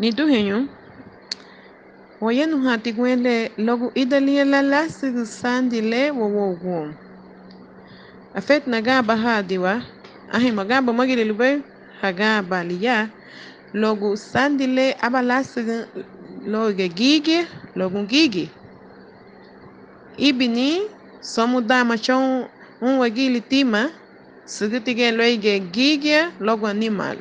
Ni tu henyu. Wayenu hati gwele logo idalia la sigu sandi le wo. Afet nagaba hadiwa. Ahi magaba magili lube hagaba liya. Logo sandi le aba la sigu logo gigi. Ibini somuda machon wagili tima. Sigitige loige gigi logo animal.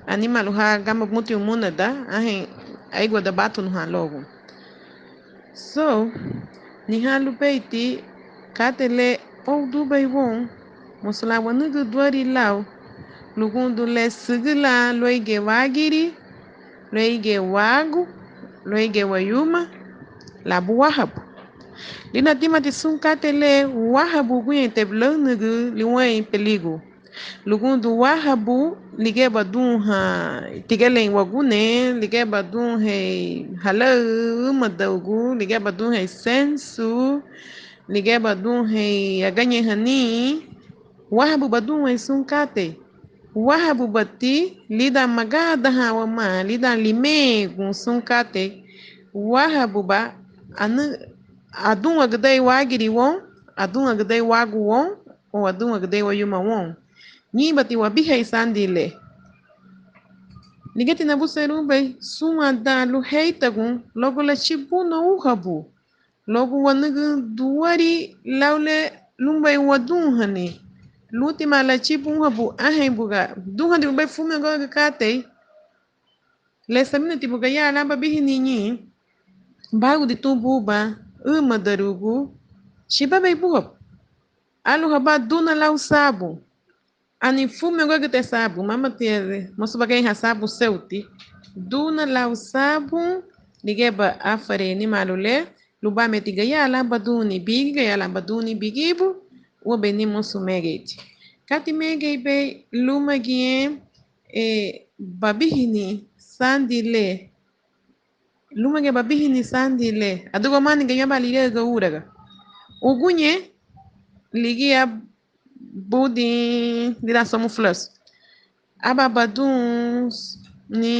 Animal ha gamba muti umuna da. Ahi aigwa da batu nuha logo. So, ni halu peiti katele ou dubai won musula wanugu dwari law lugundu le sigila loige wagiri loige wagu loige wayuma labu wahabu lina timati sun katele wahabu guyen teblo nugu liwen peligo lugundu wahabu ligeba dunha tigelen wagune ligeba dunhe halau madaugu ligeba dunhe sensu ligeba dunhe aganye hani wahabu badunhe sunkate wahabu bati lida magada hawa ma lida lime gun sunkate wahabu ba anu adun agdai wagiri won adun agdai wagu won o adun agdai wayuma won ni bati wabihe sandile nigeti na buseru be suma dalu heitagun logo la chibuno uhabu logo wanugu duwari laule lumbai wadun hani luti mala chibun habu ahen buga dun handi be fume go kate le samina tibuga ya lamba bihi ni bagu di tububa madarugu chibabe buhab alu haba duna lau sabu ani fume gogo te sabu mama tere mosu bagay ha sabu seuti duna law sabu ligeba afare ni malule luba metiga ya lamba duni biga ya lamba duni bigibu wo beni mosu megeti kati megebe luma gien babihini sandile luma ge babihini sandile adugo mani ge yaba lige go uraga ugunye ligia budi dira somu flus aba baduns ni